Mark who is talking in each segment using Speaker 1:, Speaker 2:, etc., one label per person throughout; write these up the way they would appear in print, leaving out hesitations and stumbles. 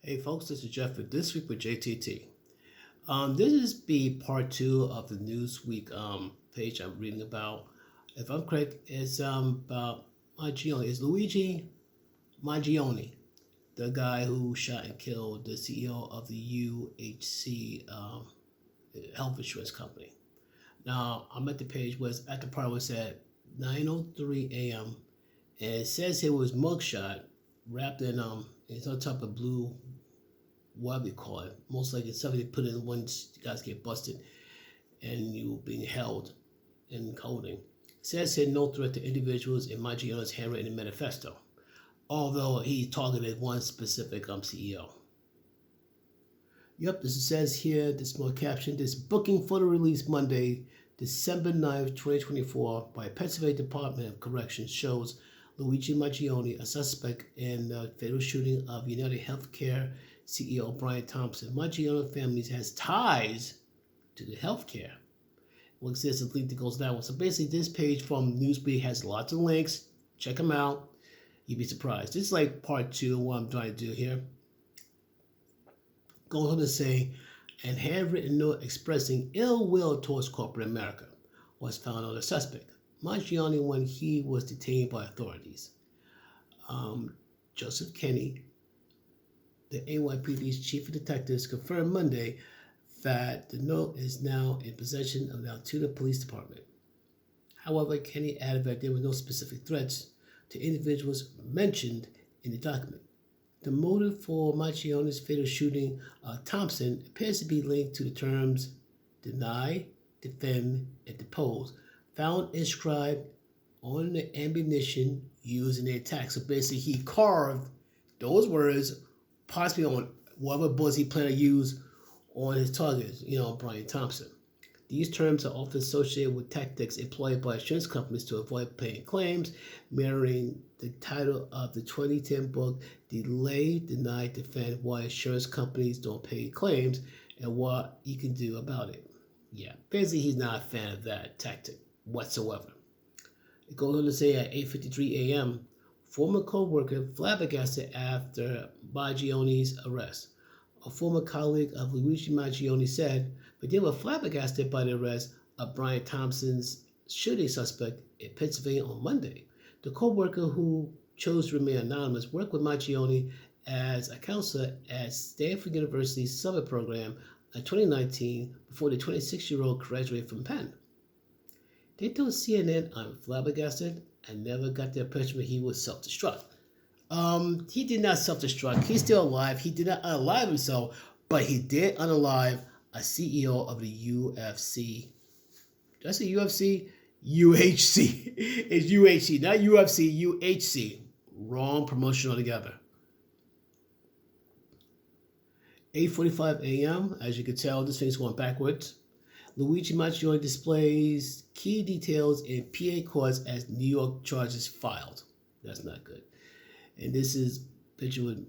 Speaker 1: Hey folks, this is Jeff with This Week with JTT. This is the part two of the Newsweek page I'm reading about. If I'm correct, it's about Mangione. It's Luigi Mangione, the guy who shot and killed the CEO of the UHC health insurance company. Now I'm at the page where it's at the part where it said 9:03 a.m. and it says here was mugshot wrapped in some type of blue, whatever you call it. Most likely it's something they put in once you guys get busted and you being held in holding. It says here no threat to individuals in Mangione's handwritten manifesto, although he targeted one specific CEO. Yep, this says here, this small caption, this booking for the release Monday, December 9th, 2024 by Pennsylvania Department of Corrections shows Luigi Mangione, a suspect in the fatal shooting of United Healthcare CEO Brian Thompson. Mangione family has ties to the healthcare. Well, there's a link that goes that way. So basically, this page from Newsweek has lots of links. Check them out. You'd be surprised. This is like part two of what I'm trying to do here. Goes on to say, and handwritten note expressing ill will towards corporate America was found on the suspect, Mangione, when he was detained by authorities. Joseph Kenny, the NYPD's chief of detectives, confirmed Monday that the note is now in possession of the Altoona Police Department. However, Kenny added that there were no specific threats to individuals mentioned in the document. The motive for Mangione's fatal shooting of Thompson appears to be linked to the terms deny, defend, and depose, found inscribed on the ammunition used in the attack. So basically, he carved those words, possibly on whatever bullets he planned to use on his target, Brian Thompson. These terms are often associated with tactics employed by insurance companies to avoid paying claims, mirroring the title of the 2010 book, Delay, Deny, Defend, Why Insurance Companies Don't Pay Claims and What You Can Do About It. Yeah, basically he's not a fan of that tactic whatsoever. It goes on to say at 8:53 a.m., former co-worker flabbergasted after Mangione's arrest. A former colleague of Luigi Mangione said, but they were flabbergasted by the arrest of Brian Thompson's shooting suspect in Pennsylvania on Monday. The co-worker, who chose to remain anonymous, worked with Mangione as a counselor at Stanford University's summer program in 2019 before the 26-year-old graduated from Penn. They told CNN, I'm flabbergasted. I never got the impression that he was self-destruct. He did not self-destruct. He's still alive. He did not unalive himself, but he did unalive a CEO of the UFC. Did I say UFC? UHC. It's UHC, not UFC, UHC. Wrong promotion altogether. 8:45 a.m. As you can tell, this thing's going backwards. Luigi Mangione displays key details in PA courts as New York charges filed. That's not good. And this is a picture with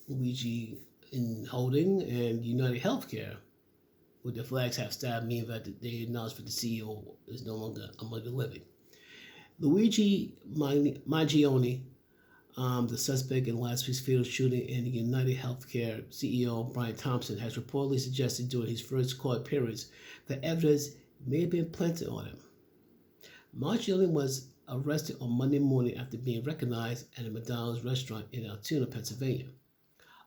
Speaker 1: Luigi in holding and United Healthcare with the flags half stabbed, meaning that they announced that the CEO is no longer among the living. Luigi Mangione, the suspect in last week's fatal shooting in the United Healthcare CEO Brian Thompson, has reportedly suggested during his first court appearance that evidence may have been planted on him. Mangione was arrested on Monday morning after being recognized at a McDonald's restaurant in Altoona, Pennsylvania,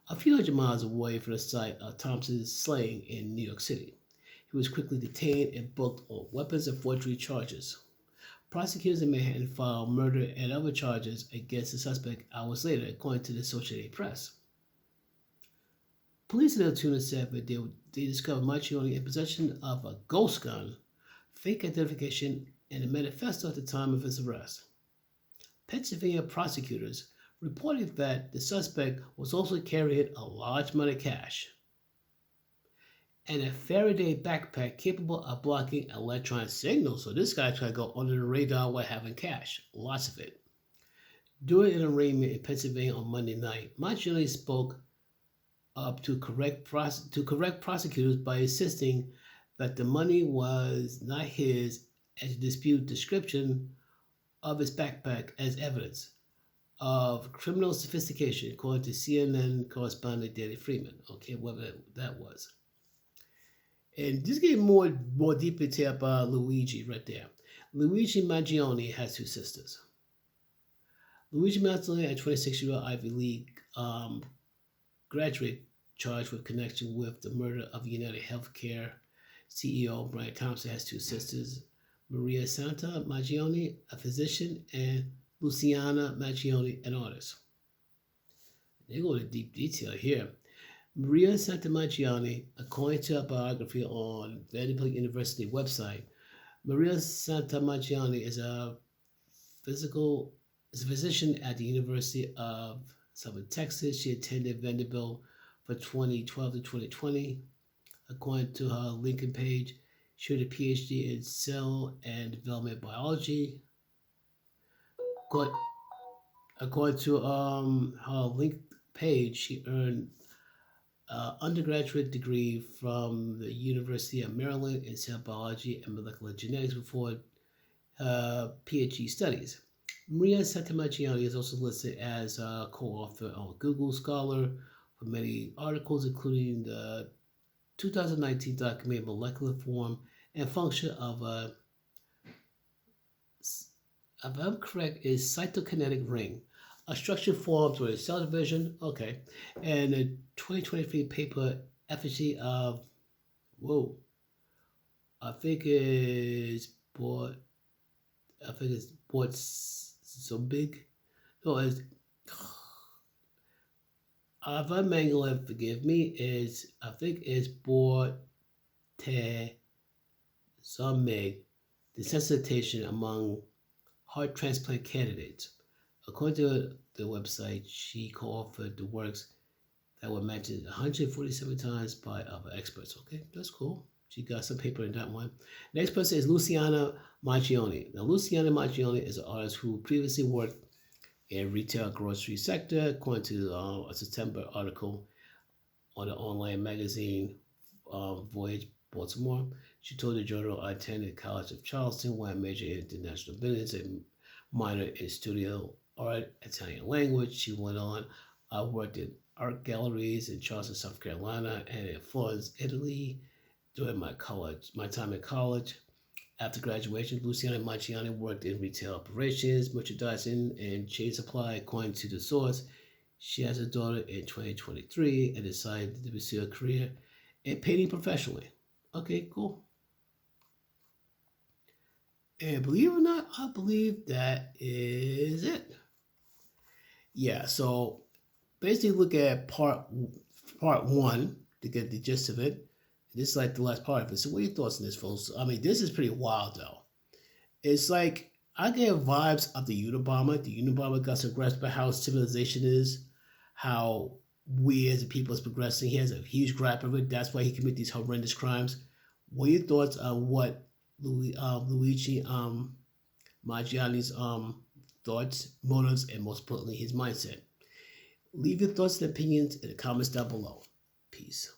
Speaker 1: a few hundred miles away from the site of Thompson's slaying in New York City. He was quickly detained and booked on weapons and forgery charges. Prosecutors in Manhattan filed murder and other charges against the suspect hours later, according to the Associated Press. Police in Altoona said that they discovered Mangione in possession of a ghost gun, fake identification, and a manifesto at the time of his arrest. Pennsylvania prosecutors reported that the suspect was also carrying a large amount of cash and a Faraday backpack capable of blocking electronic signals. So this guy tried to go under the radar while having cash, lots of it. During an arraignment in Pennsylvania on Monday night, Mangione spoke up to correct prosecutors by insisting that the money was not his and to dispute description of his backpack as evidence. of criminal sophistication, according to CNN correspondent Danny Freeman. Okay, whatever that was. And just getting more deep into about Luigi right there. Luigi Mangione has two sisters. Luigi Mangione, a 26-year-old Ivy League graduate charged with connection with the murder of United Healthcare CEO Brian Thompson, has two sisters, Maria Santa Mangione, a physician, and Luciana Mangione, an artist. They go into deep detail here. Maria Santa Mangione, according to a biography on Vanderbilt University website, Maria Santa Mangione is a physician at the University of Southern Texas. She attended Vanderbilt for 2012 to 2020. According to her LinkedIn page, she earned a PhD in cell and development biology. According to her LinkedIn page, she earned an undergraduate degree from the University of Maryland in cell biology and molecular genetics before her PhD studies. Maria Santamagiani is also listed as a co-author on Google Scholar for many articles, including the 2019 document Molecular Form and Function of a, if I'm correct, is cytokinetic ring, a structure formed through a cell division. Okay, and a 2023 paper efficacy of, I think it's bought so big. No, it's if I'm mangling, forgive me, I think it's bought some meg desensitization among heart transplant candidates. According to the website, she co-authored the works that were mentioned 147 times by other experts. Okay, that's cool. She got some paper in that one. Next person is Luciana Mangione. Now, Luciana Mangione is an artist who previously worked in retail grocery sector, according to a September article on the online magazine Voyage Baltimore. She told the journal, I attended College of Charleston, where I majored in international business and minored in studio art, Italian language. She went on, I worked in art galleries in Charleston, South Carolina, and in Florence, Italy during my time in college. After graduation, Luciana Mangione worked in retail operations, merchandising, and chain supply. According to the source, she has a daughter in 2023 and decided to pursue a career in painting professionally. Okay, cool. And believe it or not, I believe that is it. Yeah, so basically look at part one to get the gist of it. This is like the last part of it. So what are your thoughts on this, folks? I mean, this is pretty wild, though. It's like, I get vibes of the Unabomber. The Unabomber got some grasp about how civilization is, how we as a people is progressing. He has a huge grasp of it. That's why he commit these horrendous crimes. What are your thoughts on what Luigi Mangiane's thoughts, motives, and most importantly, his mindset? Leave your thoughts and opinions in the comments down below. Peace.